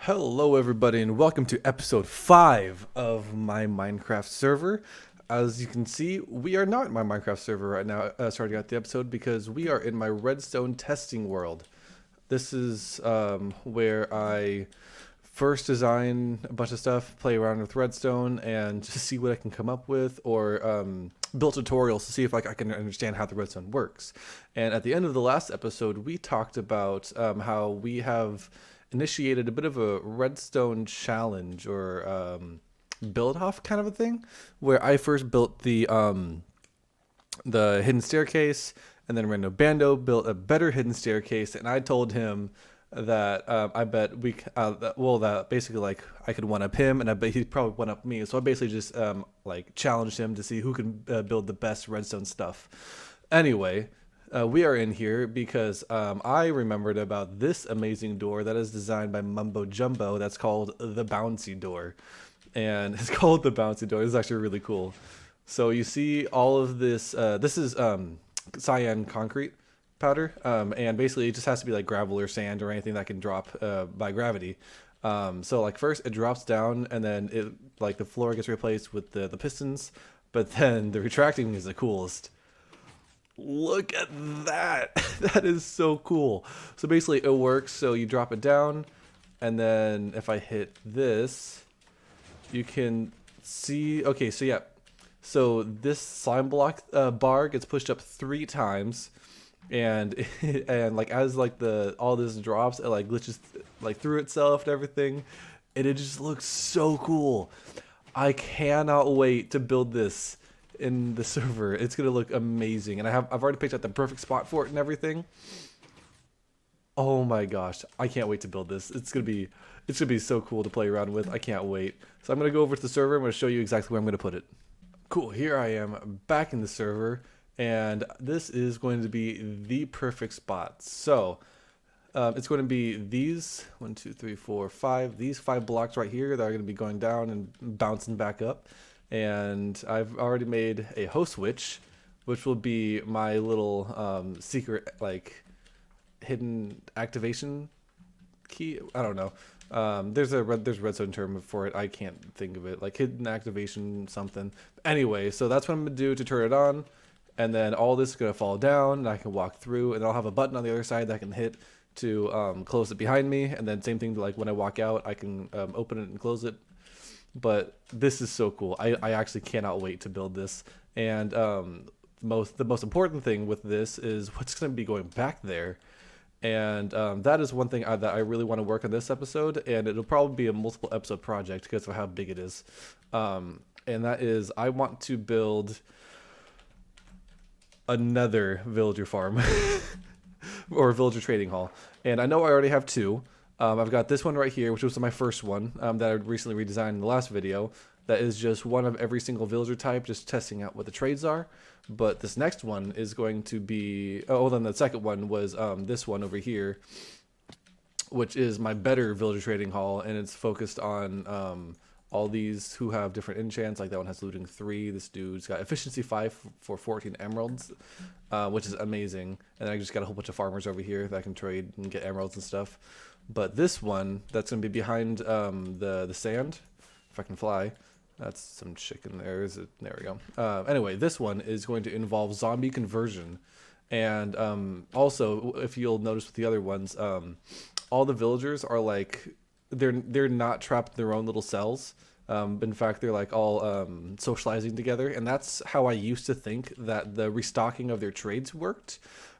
Hello, everybody, and welcome to episode 5 of my Minecraft server. As you can see, we are not in my Minecraft server right now, starting out the episode, because we are in my Redstone testing world. This is where I first design a bunch of stuff, play around with Redstone, and just see what I can come up with, or build tutorials to see if I can understand how the Redstone works. And at the end of the last episode, we talked about how we have initiated a bit of a Redstone challenge or build off kind of a thing, where I first built the hidden staircase, and then Rando Bando built a better hidden staircase, and I told him that I bet that basically like I could one up him, and I bet he'd probably one up me. So I basically just like challenged him to see who can build the best redstone stuff. Anyway, we are in here because I remembered about this amazing door that is designed by Mumbo Jumbo. That's called the Bouncy Door, and it's called the Bouncy Door. This is actually really cool. So you see all of this. This is cyan concrete powder, and basically it just has to be like gravel or sand or anything that can drop by gravity. So like first it drops down, and then it like the floor gets replaced with the pistons, but then the retracting is the coolest. Look at that. That is so cool. So basically it works, so you drop it down, and then if I hit this, you can see, okay, so yeah, so this slime block bar gets pushed up 3 times, and and like as like all this drops, it like glitches like through itself and everything, and it just looks so cool. I cannot wait to build this in the server. It's gonna look amazing, and I've already picked out the perfect spot for it and everything. Oh my gosh, I can't wait to build this. It's gonna be so cool to play around with. I can't wait. So I'm gonna go over to the server. I'm gonna show you exactly where I'm gonna put it. Cool, here I am back in the server, and this is going to be the perfect spot. So it's going to be these 1, 2, 3, 4, 5, these 5 blocks right here that are going to be going down and bouncing back up. And I've already made a host switch, which will be my little secret like hidden activation key. I don't know. There's a redstone term for it. I can't think of it. Like hidden activation something. Anyway, so that's what I'm gonna do to turn it on, and then all this is gonna fall down, and I can walk through, and I'll have a button on the other side that I can hit to close it behind me, and then same thing to like when I walk out, I can open it and close it. But this is so cool. I actually cannot wait to build this. And the most important thing with this is what's going to be going back there. And that is one thing that I really want to work on this episode, and it'll probably be a multiple episode project because of how big it is. And that is, I want to build another villager farm or villager trading hall. And I know I already have 2. I've got this one right here, which was my first one that I recently redesigned in the last video. That is just one of every single villager type, just testing out what the trades are. But this next one is going to be... Oh, then the second one was this one over here, which is my better villager trading hall, and it's focused on all these who have different enchants. Like that one has looting 3. This dude's got efficiency 5 for 14 emeralds, which is amazing. And I just got a whole bunch of farmers over here that I can trade and get emeralds and stuff. But this one, that's going to be behind the sand, if I can fly. That's some chicken there. There we go. Anyway, this one is going to involve zombie conversion. And also, if you'll notice with the other ones, all the villagers are like, they're not trapped in their own little cells. In fact, they're like all socializing together. And that's how I used to think that the restocking of their trades worked.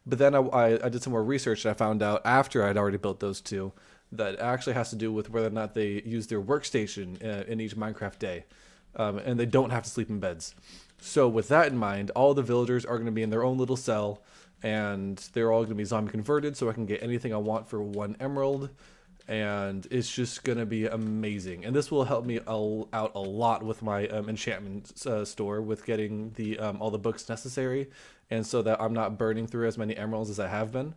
But then I did some more research, and I found out after I'd already built those 2 that it actually has to do with whether or not they use their workstation in each Minecraft day. And they don't have to sleep in beds. So with that in mind, all the villagers are going to be in their own little cell, and they're all going to be zombie converted, so I can get anything I want for 1 emerald. And it's just going to be amazing. And this will help me out a lot with my enchantment store, with getting all the books necessary, and so that I'm not burning through as many emeralds as I have been,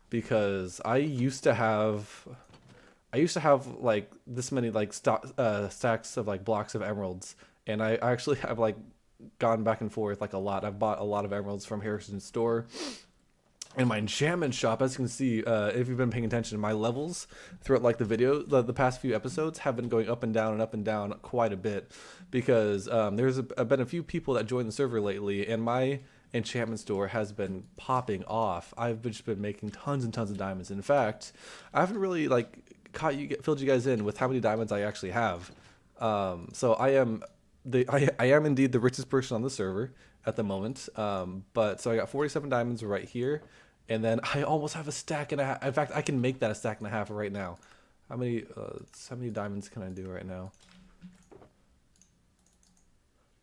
because I used to have like this many like stacks of like blocks of emeralds, and I actually have like gone back and forth like a lot. I've bought a lot of emeralds from Harrison's store, in my enchantment shop, as you can see, if you've been paying attention, my levels throughout like the video, the past few episodes have been going up and down and up and down quite a bit because been a few people that joined the server lately, and my enchantment store has been popping off. I've just been making tons and tons of diamonds. In fact, I haven't really like filled you guys in with how many diamonds I actually have. So I am indeed the richest person on the server at the moment. But so I got 47 diamonds right here, and then I almost have a stack and a half. In fact, I can make that a stack and a half right now. How many diamonds can I do right now?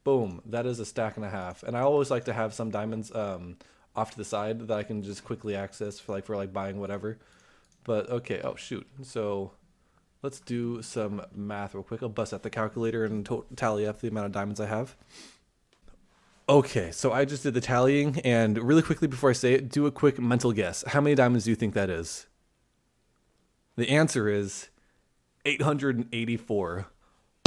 Boom, that is a stack and a half. And I always like to have some diamonds off to the side that I can just quickly access for like buying whatever. But okay, oh shoot. So let's do some math real quick. I'll bust out the calculator and tally up the amount of diamonds I have. Okay, so I just did the tallying, and really quickly before I say it, do a quick mental guess. How many diamonds do you think that is? The answer is 884.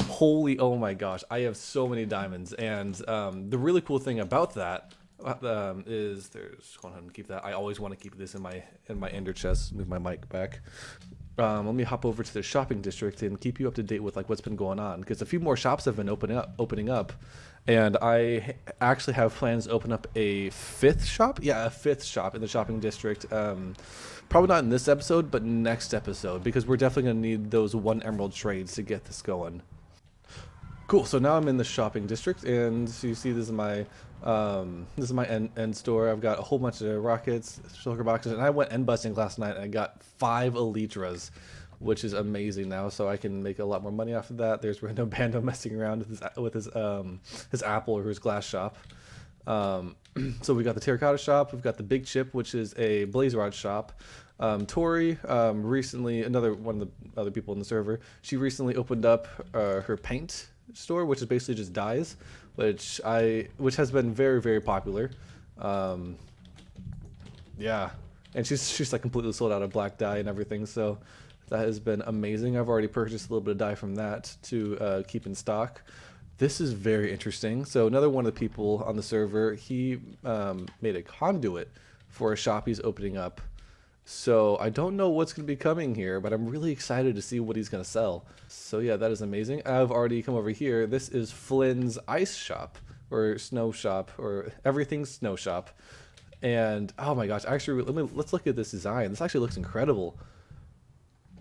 Holy, oh my gosh, I have so many diamonds. And the really cool thing about that is there's, hold on, keep that. I always want to keep this in my ender chest. Move my mic back. Let me hop over to the shopping district and keep you up to date with like what's been going on, because a few more shops have been opening up, and I actually have plans to open up a fifth shop. Yeah, a fifth shop in the shopping district. Probably not in this episode, but next episode, because we're definitely gonna need those 1 emerald trades to get this going. Cool. So now I'm in the shopping district, and so you see this is my end store. I've got a whole bunch of rockets, shulker boxes, and I went end busting last night and I got 5 elytras, which is amazing now. So I can make a lot more money off of that. There's Random Bando messing around with his apple or his glass shop. So we got the terracotta shop. We've got the big chip, which is a blaze rod shop. Tori, recently, another one of the other people in the server, she recently opened up her paint store, which is basically just dyes, which has been very, very popular. Yeah, and she's like completely sold out of black dye and everything, so that has been amazing. I've already purchased a little bit of dye from that to keep in stock. This is very interesting. So another one of the people on the server, he made a conduit for a shop he's opening up. So I don't know what's going to be coming here, but I'm really excited to see what he's going to sell. So yeah, that is amazing. I've already come over here. This is Flynn's ice shop, or snow shop, or everything snow shop. And oh my gosh, actually, let's look at this design. This actually looks incredible.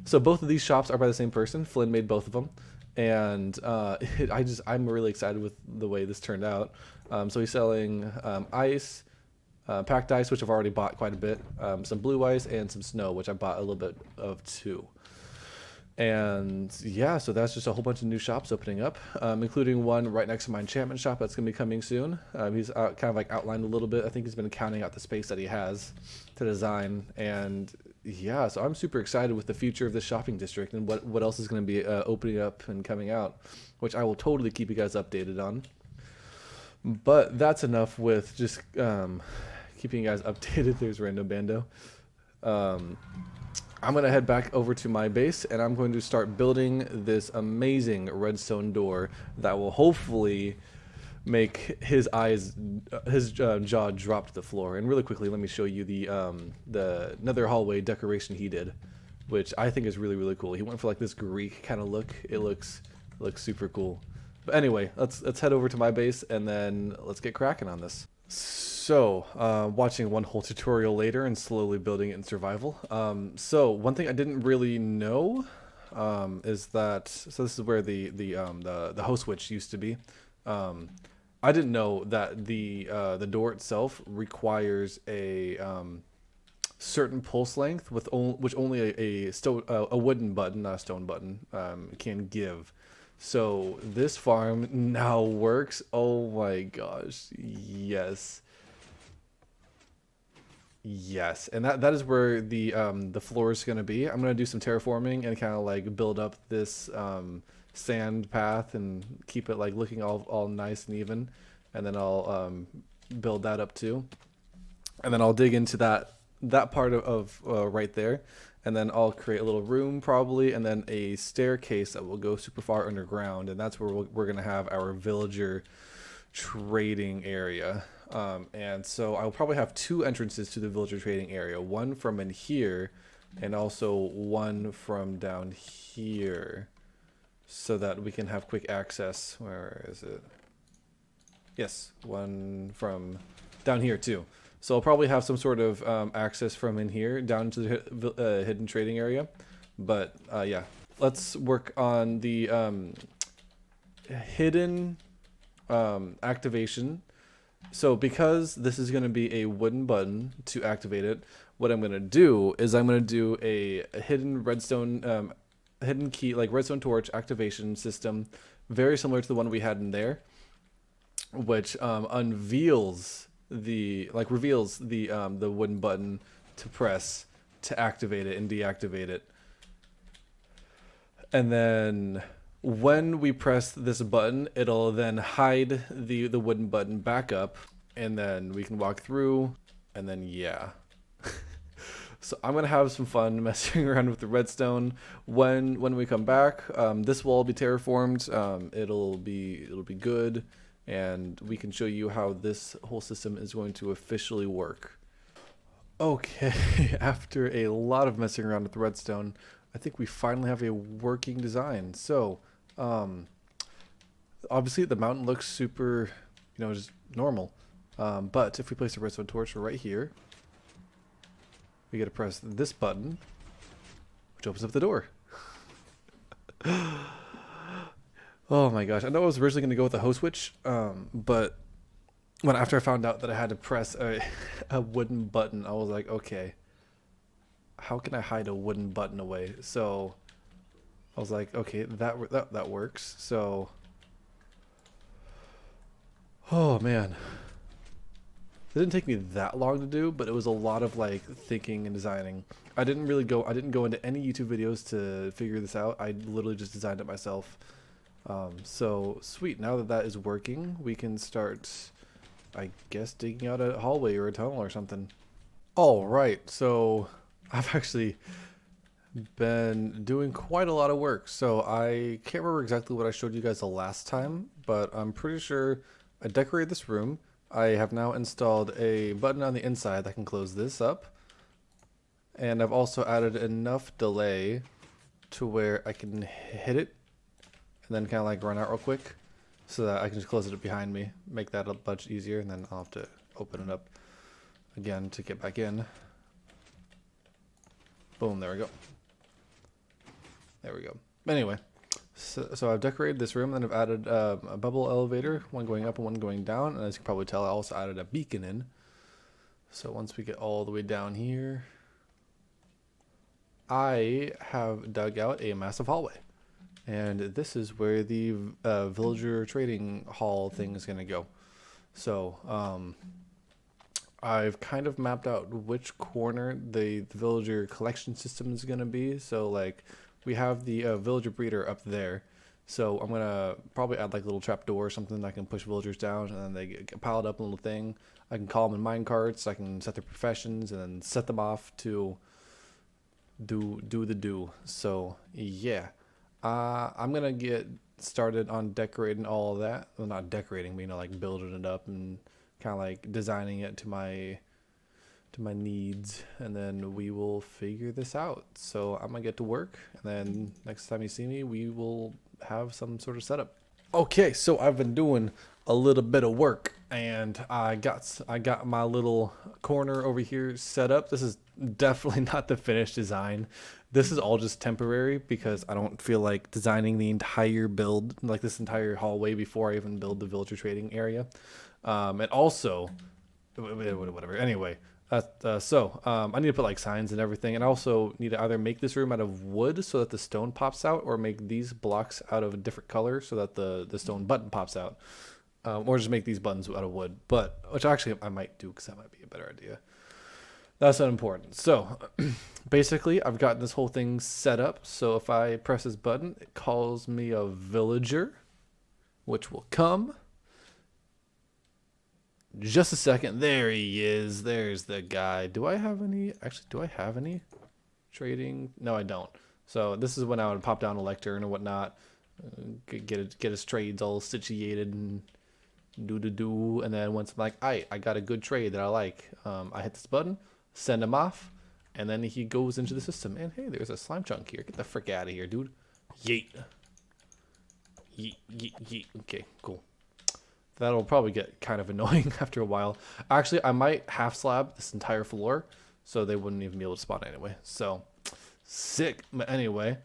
So both of these shops are by the same person. Flynn made both of them. And I'm really excited with the way this turned out. So he's selling ice, packed ice, which I've already bought quite a bit, some blue ice, and some snow, which I bought a little bit of too. And yeah, so that's just a whole bunch of new shops opening up, including one right next to my enchantment shop that's going to be coming soon. He's kind of like outlined a little bit. I think he's been counting out the space that he has to design. And yeah, so I'm super excited with the future of the shopping district and what else is going to be opening up and coming out, which I will totally keep you guys updated on. But that's enough with just keeping you guys updated. There's Random Bando. I'm going to head back over to my base, and I'm going to start building this amazing redstone door that will hopefully make his jaw drop to the floor. And really quickly, let me show you the nether hallway decoration he did, which I think is really, really cool. He went for like this Greek kind of look. It looks super cool. But anyway, let's head over to my base, and then let's get cracking on this. So, watching one whole tutorial later and slowly building it in survival. So one thing I didn't really know is that, so this is where the host switch used to be. I didn't know that the door itself requires a certain pulse length which only a wooden button, not a stone button, can give. So this farm now works. Oh my gosh, yes. Yes, and that is where the floor is going to be. I'm going to do some terraforming and kind of like build up this sand path and keep it like looking all nice and even, and then I'll build that up too, and then I'll dig into that part of right there, and then I'll create a little room probably, and then a staircase that will go super far underground, and that's where we're going to have our villager trading area. And so I'll probably have two entrances to the villager trading area, one from in here and also one from down here, so that we can have quick access. Where is it? Yes, one from down here too. So I'll probably have some sort of access from in here down to the hidden trading area. But yeah, let's work on the hidden activation. So because this is going to be a wooden button to activate it, what I'm going to do is I'm going to do a hidden redstone, hidden key, like redstone torch activation system, very similar to the one we had in there, which unveils reveals the wooden button to press to activate it and deactivate it. And then when we press this button, it'll then hide the wooden button back up, and then we can walk through, and then yeah. So I'm gonna have some fun messing around with the redstone. When we come back, this will all be terraformed. It'll be good, and we can show you how this whole system is going to officially work. Okay, after a lot of messing around with the redstone, I think we finally have a working design. So, obviously the mountain looks super, just normal. But if we place a redstone torch right here, we get to press this button, which opens up the door. Oh my gosh, I know I was originally going to go with the host switch, but after I found out that I had to press a wooden button, I was like, okay, how can I hide a wooden button away? So I was like, okay, that works. So, oh man, it didn't take me that long to do, but it was a lot of like thinking and designing. I didn't go into any YouTube videos to figure this out. I literally just designed it myself. So sweet. Now that that is working, we can start, I guess, digging out a hallway or a tunnel or something. All right. So I've actually been doing quite a lot of work. So I can't remember exactly what I showed you guys the last time, but I'm pretty sure I decorated this room. I have now installed a button on the inside that can close this up. And I've also added enough delay to where I can hit it and then kind of like run out real quick so that I can just close it behind me, make that a bunch easier, and then I'll have to open it up again to get back in. Boom, there we go. There we go. Anyway, so I've decorated this room, and then I've added a bubble elevator, one going up and one going down, and as you can probably tell, I also added a beacon in. So once we get all the way down here, I have dug out a massive hallway. And this is where the villager trading hall thing is going to go. So I've kind of mapped out which corner the villager collection system is going to be. So like we have the villager breeder up there. So I'm going to probably add like a little trap door or something that I can push villagers down, and then they get piled up in a little thing. I can call them in mine carts. I can set their professions and then set them off to do the do. So yeah. I'm gonna get started on decorating all of that. Well, not decorating, but like building it up and kind of like designing it to my needs, and then we will figure this out. So I'm gonna get to work, and then next time you see me, we will have some sort of setup. Okay, so I've been doing a little bit of work, and I got my little corner over here set up. This is definitely not the finished design. This is all just temporary because I don't feel like designing the entire build, like this entire hallway, before I even build the villager trading area. And also, whatever. Anyway, I need to put like signs and everything, and I also need to either make this room out of wood so that the stone pops out, or make these blocks out of a different color so that the stone button pops out, or just make these buttons out of wood. But which actually I might do because that might be a better idea. That's not important. So basically I've got this whole thing set up. So if I press this button, it calls me a villager, which will come. Just a second. There he is. There's the guy. Do I have any trading? No, I don't. So this is when I would pop down a lectern or whatnot, get his trades all situated and And then once I'm like, I got a good trade that I like, I hit this button, send him off, and then he goes into the system. And hey, there's a slime chunk here. Get the frick out of here, dude. Yeet. Yeet, yeet, yeet. Okay, cool. That'll probably get kind of annoying after a while. Actually, I might half slab this entire floor so they wouldn't even be able to spawn anyway. So, sick. But anyway,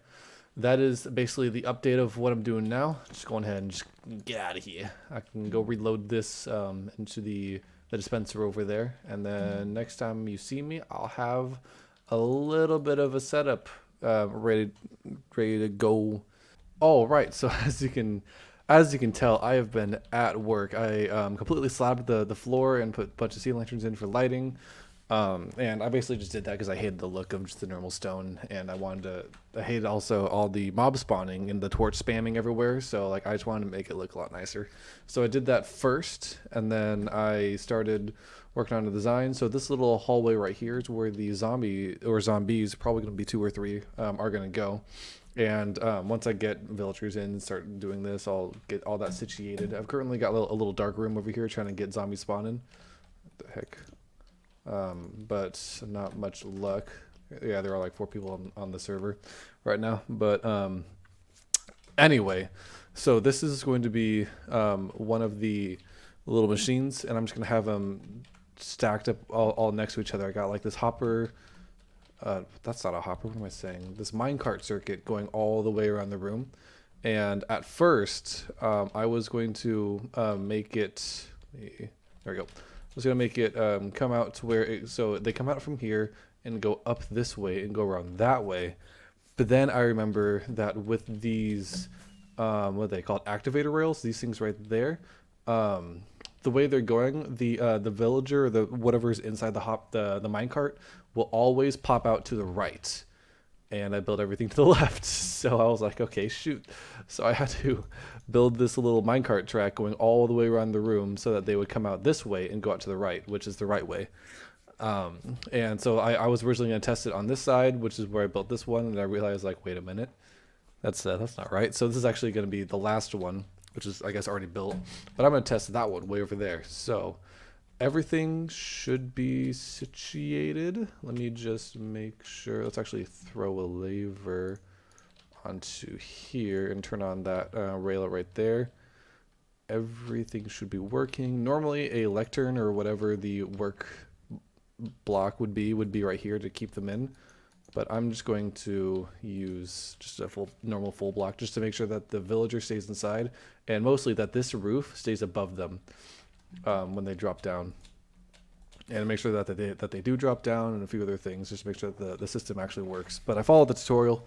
that is basically the update of what I'm doing now. Just going ahead and just get out of here. I can go reload this into the dispenser over there. And then next time you see me, I'll have a little bit of a setup ready to go. All right, so as you can tell, I have been at work. I completely slabbed the floor and put a bunch of sea lanterns in for lighting. And I basically just did that because I hated the look of just the normal stone, and I hated also all the mob spawning and the torch spamming everywhere. So like I just wanted to make it look a lot nicer. So I did that first, and then I started working on the design. So this little hallway right here is where the zombies, probably going to be 2 or 3, are going to go. And once I get villagers in and start doing this, I'll get all that situated. I've currently got a little dark room over here trying to get zombies spawning. What the heck? But not much luck. Yeah, there are like 4 people on the server right now. But anyway, so this is going to be one of the little machines, and I'm just going to have them stacked up all next to each other. I got like this hopper. That's not a hopper. What am I saying? This minecart circuit going all the way around the room. And at first, I was going to make it. There we go. I was going to make it come out to where so they come out from here and go up this way and go around that way. But then I remember that with these, what are they called? Activator rails. These things right there. The way they're going, the villager, or the whatever's inside the minecart will always pop out to the right, and I built everything to the left. So I was like, okay, shoot. So I had to build this little minecart track going all the way around the room so that they would come out this way and go out to the right, which is the right way. And so I was originally going to test it on this side, which is where I built this one, and I realized, like, wait a minute, that's not right. So this is actually going to be the last one, which is, I guess, already built. But I'm going to test that one way over there. So everything should be situated. Let me just make sure. Let's actually throw a lever onto here and turn on that rail right there. Everything should be working. Normally a lectern or whatever the work block would be right here to keep them in. But I'm just going to use just a normal full block just to make sure that the villager stays inside, and mostly that this roof stays above them when they drop down, and make sure that they do drop down, and a few other things just to make sure that the system actually works. But I followed the tutorial,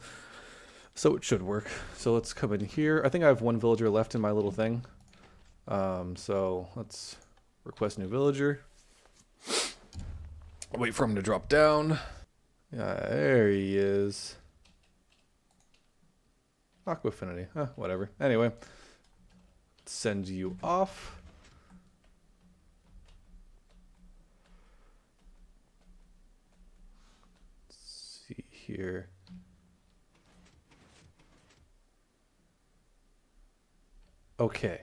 so it should work. So let's come in here. I think I have 1 villager left in my little thing. So let's request new villager. Wait for him to drop down. Yeah, there he is. Aqua Affinity. Whatever. Anyway, send you off. Let's see here. Okay.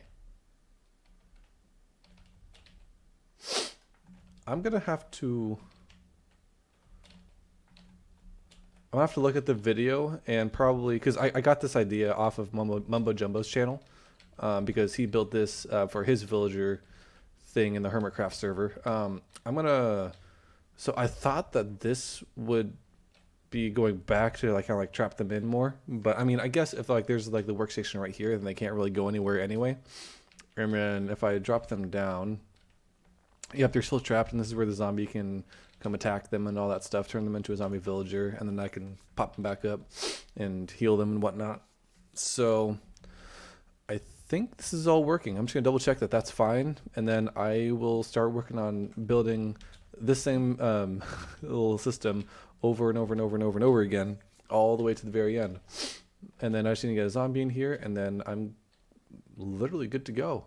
I'm gonna have to look at the video, and probably because I got this idea off of Mumbo Jumbo's channel, because he built this for his villager thing in the Hermitcraft server. So I thought that this would be going back to like kind of like trap them in more, but I mean, I guess if like there's like the workstation right here, then they can't really go anywhere anyway. And then if I drop them down, yep, they're still trapped, and this is where the zombie can come attack them and all that stuff, turn them into a zombie villager, and then I can pop them back up and heal them and whatnot. So I think this is all working. I'm just gonna double check that that's fine, and then I will start working on building this same little system over and over and over and over and over again, all the way to the very end. And then I just need to get a zombie in here, and then I'm literally good to go.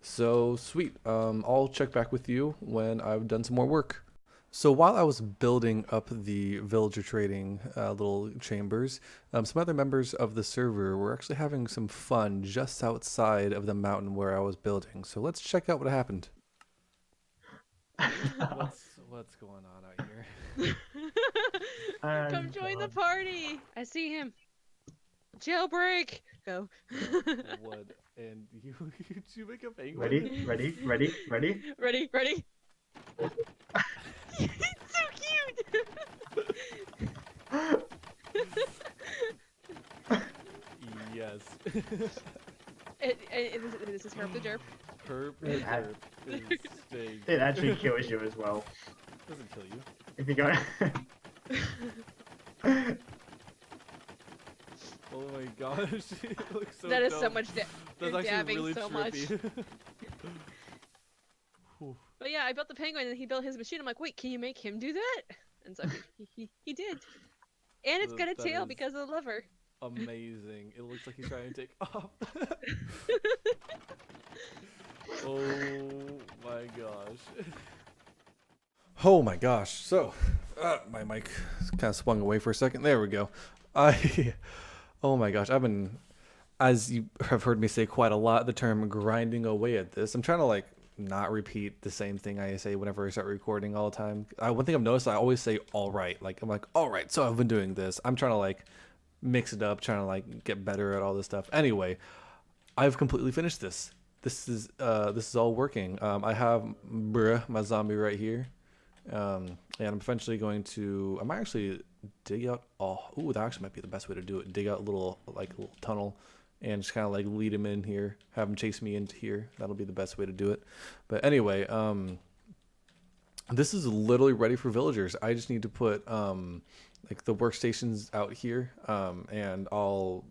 So sweet. I'll check back with you when I've done some more work. So while I was building up the villager trading little chambers, some other members of the server were actually having some fun just outside of the mountain where I was building. So let's check out what happened. What's going on out here? Come join the God. party. I see him. Jailbreak. Go. What? And you did you make a penguin? Ready? Ready? Ready? Ready? Ready? Ready? It's so cute. Yes. This is Herb the Derp. Herb the It, derp is staying. it actually kills you as well. Doesn't kill you. If you go. Oh my gosh, it looks so That is so dumb. much. That's You're actually dabbing really so much. trippy. Whew. But yeah, I built the penguin and he built his machine. I'm like, wait, can you make him do that? And so he did. And it's got a That tail is because of the lever. amazing. It looks like he's trying to take off. Oh my gosh. Oh my gosh. So, my mic kind of swung away for a second. There we go. Oh my gosh. I've been, as you have heard me say quite a lot, the term grinding away at this. I'm trying to like not repeat the same thing I say whenever I start recording all the time. One thing I've noticed, I always say all right. Like I'm like, all right. So I've been doing this. I'm trying to like mix it up, trying to like get better at all this stuff. Anyway, I've completely finished this. This is all working. I have my zombie right here. And I'm eventually going to. I might actually dig out. Oh, ooh, that actually might be the best way to do it. Dig out a little tunnel, and just kind of like lead him in here. Have him chase me into here. That'll be the best way to do it. But anyway, this is literally ready for villagers. I just need to put like the workstations out here. And I'll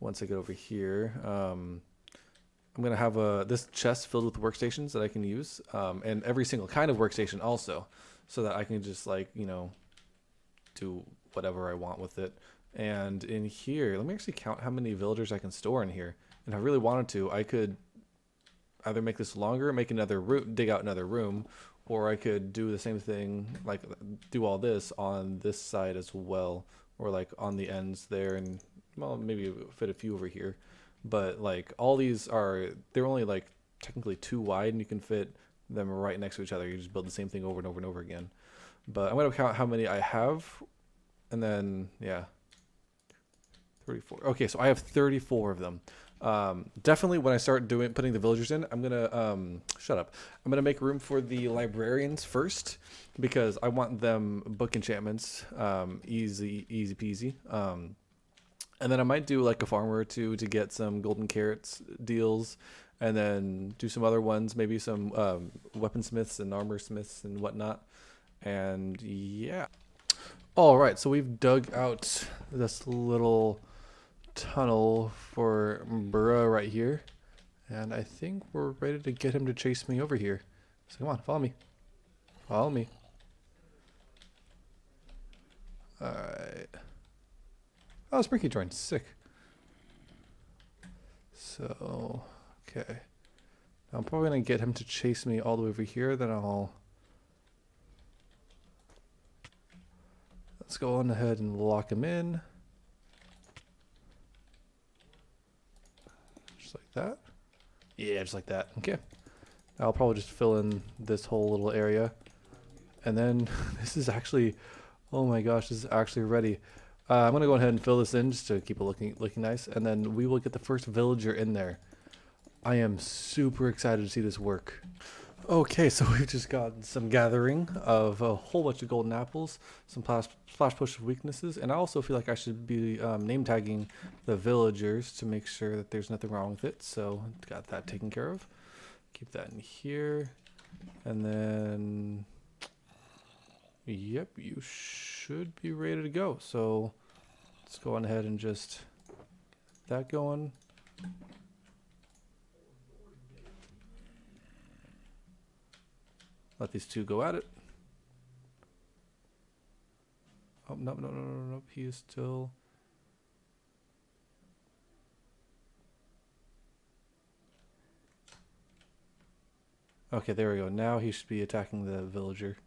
once I get over here. I'm gonna have this chest filled with workstations that I can use, and every single kind of workstation also, so that I can just like do whatever I want with it. And in here, let me actually count how many villagers I can store in here. And if I really wanted to, I could either make this longer, make another room, dig out another room, or I could do the same thing, like do all this on this side as well, or like on the ends there, and well, maybe fit a few over here. But like all these they're only like technically too wide, and you can fit them right next to each other. You just build the same thing over and over and over again. But I'm gonna count how many I have, and then yeah, 34. Okay, so I have 34 of them. Definitely when I start putting the villagers in, I'm gonna shut up. I'm gonna make room for the librarians first because I want them book enchantments, easy peasy. And then I might do like a farmer or two to get some golden carrots deals, and then do some other ones, maybe some weaponsmiths and armor smiths and whatnot. And yeah. All right, so we've dug out this little tunnel for Burra right here, and I think we're ready to get him to chase me over here. So come on, follow me. Follow me. All right. Oh, Sprinky joined. Sick. So, okay. I'm probably going to get him to chase me all the way over here. Then let's go on ahead and lock him in. Just like that. Yeah, just like that. Okay. I'll probably just fill in this whole little area. And then this is actually, oh my gosh, this is actually ready. I'm gonna go ahead and fill this in just to keep it looking nice, and then we will get the first villager in there. I am super excited to see this work. Okay, so we've just got some gathering of a whole bunch of golden apples, some splash push of weaknesses, and I also feel like I should be name tagging the villagers to make sure that there's nothing wrong with it. So got that taken care of. Keep that in here, and then yep, you should be ready to go. So let's go on ahead and just get that going. Let these two go at it. Oh, no. He is still. Okay, there we go. Now he should be attacking the villager.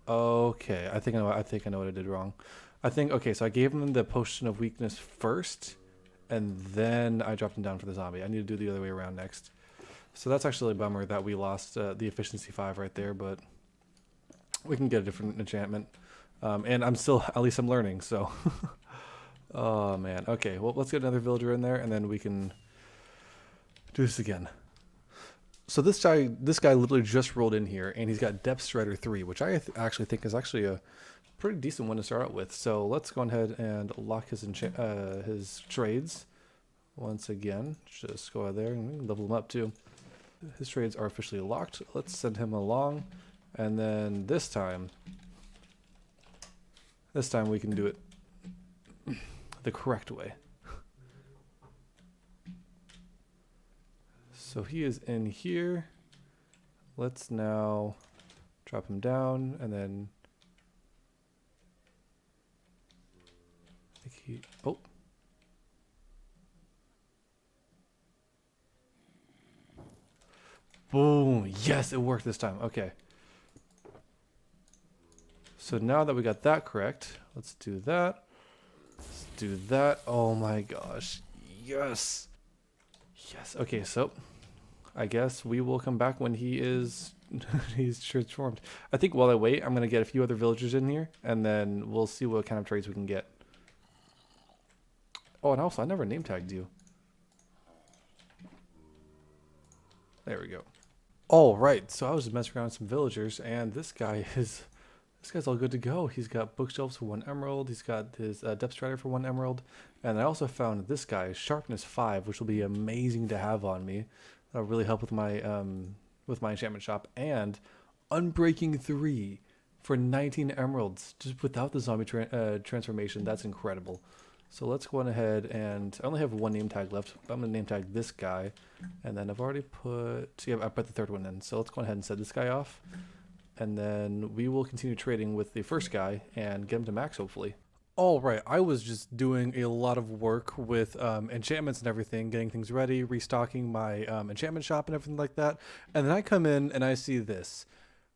Okay, I think I know what I did wrong. I think okay, so I gave him the potion of weakness first, and then I dropped him down for the zombie. I need to do the other way around next. So that's actually a bummer that we lost the efficiency 5 right there, but we can get a different enchantment. And I'm still, at least I'm learning. So, oh man. Okay, well let's get another villager in there, and then we can do this again. So this guy literally just rolled in here, and he's got Depth Strider 3, which I actually think is actually a pretty decent one to start out with. So let's go ahead and lock his trades once again. Just go out there and level him up too. His trades are officially locked. Let's send him along, and then this time we can do it the correct way. So he is in here. Let's now drop him down, and then I think he, oh. Boom, yes, it worked this time. Okay. So now that we got that correct, let's do that. Let's do that. Oh my gosh. Yes. Yes. Okay, so I guess we will come back when he is he's transformed. I think while I wait, I'm gonna get a few other villagers in here, and then we'll see what kind of trades we can get. Oh, and also I never name tagged you. There we go. All right, so I was just messing around with some villagers, and this guy's all good to go. He's got bookshelves for 1 emerald. He's got his depth strider for 1 emerald, and I also found this guy sharpness 5, which will be amazing to have on me. That'll really help with my enchantment shop. And unbreaking 3 for 19 emeralds, just without the zombie transformation. That's incredible. So let's go on ahead, and I only have 1 name tag left, but I'm gonna name tag this guy, and then I've already put, yeah, I put the 3rd one in. So let's go ahead and set this guy off, and then we will continue trading with the first guy and get him to max, hopefully. All right, I was just doing a lot of work with enchantments and everything, getting things ready, restocking my enchantment shop and everything like that, and then I come in and I see this.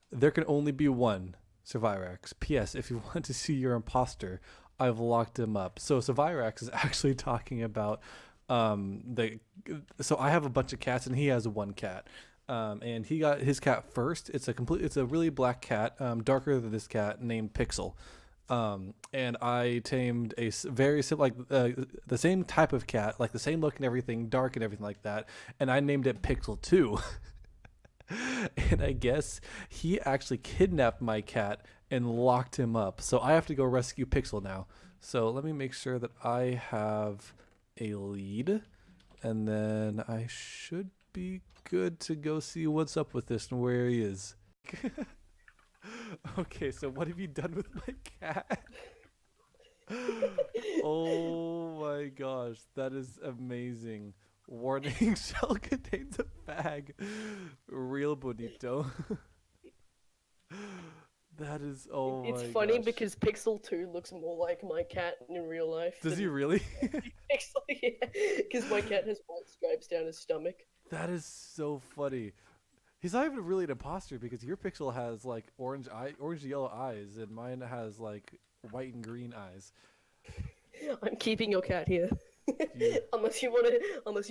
There can only be 1 Survirax. P.S. If you want to see your imposter, I've locked him up. So Survirax is actually talking about so I have a bunch of cats and he has 1 cat. And he got his cat first. It's a really black cat, darker than this cat, named Pixel. And I tamed a very simple, the same type of cat, like the same look and everything, dark and everything like that. And I named it Pixel 2. And I guess he actually kidnapped my cat and locked him up. So I have to go rescue Pixel now. So let me make sure that I have a lead, and then I should be good to go see what's up with this and where he is. Okay, so what have you done with my cat? Oh my gosh, that is amazing. Warning, shell contains a bag. Real bonito. That is, oh my gosh. It's funny because Pixel 2 looks more like my cat in real life. Does he really? Pixel, yeah. Because my cat has white stripes down his stomach. That is so funny. He's not even really an imposter because your Pixel has like orange yellow eyes, and mine has like white and green eyes. I'm keeping your cat here. Unless you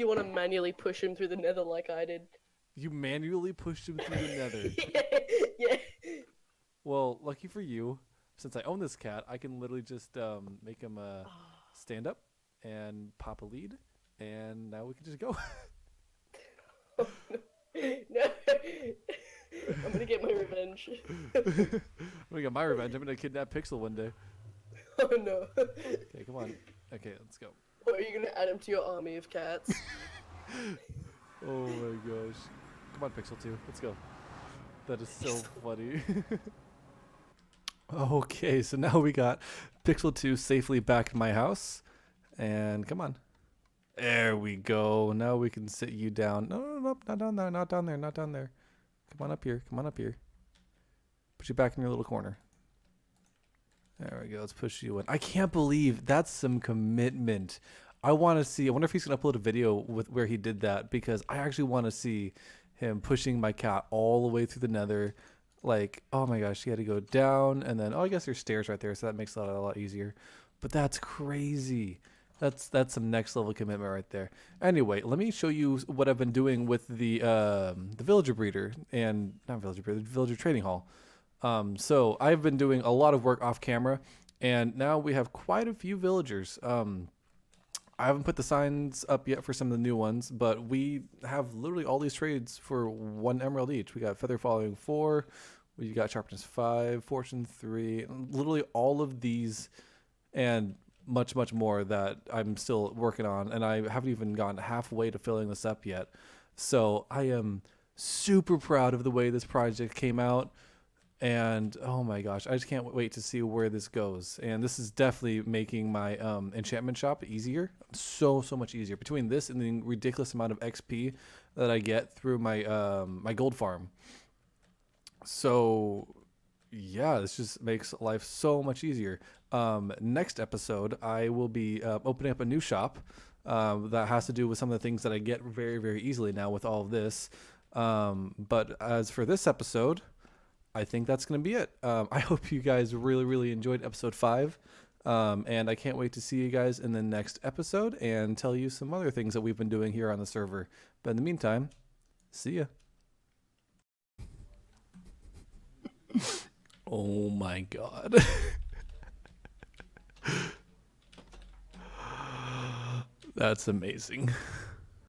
wanna manually push him through the nether like I did. You manually pushed him through the nether. Yeah. Well, lucky for you, since I own this cat, I can literally just make him stand up and pop a lead, and now we can just go. No. I'm gonna get my revenge. I'm gonna get my revenge. I'm gonna kidnap Pixel one day. Oh no. Okay, come on. Okay, let's go. Or are you gonna add him to your army of cats? Oh my gosh. Come on, Pixel 2. Let's go. That is so funny. Okay, so now we got Pixel 2 safely back in my house. And come on. There we go. Now we can sit you down. No, not down there, not down there, not down there. Come on up here, come on up here. Put you back in your little corner. There we go, let's push you in. I can't believe that's some commitment. I wonder if he's gonna upload a video with where he did that, because I actually want to see him pushing my cat all the way through the nether, Like, oh my gosh, you had to go down and then, oh, I guess there's stairs right there, so that makes it a lot easier. But that's crazy. That's some next level commitment right there. Anyway, let me show you what I've been doing with the villager breeder and not villager breeder, the villager trading hall. So I've been doing a lot of work off camera, and now we have quite a few villagers. I haven't put the signs up yet for some of the new ones, but we have literally all these trades for 1 emerald each. We got feather following 4, we got sharpness 5, fortune 3, literally all of these, and much more that I'm still working on, and I haven't even gotten halfway to filling this up yet. So I am super proud of the way this project came out. And oh my gosh, I just can't wait to see where this goes. And this is definitely making my enchantment shop easier, so much easier. Between this and the ridiculous amount of XP that I get through my my gold farm. So yeah, this just makes life so much easier. Next episode, I will be opening up a new shop that has to do with some of the things that I get very easily now with all of this. But as for this episode, I think that's going to be it. I hope you guys really enjoyed episode 5. And I can't wait to see you guys in the next episode and tell you some other things that we've been doing here on the server. But in the meantime, see ya. Oh my god. That's amazing.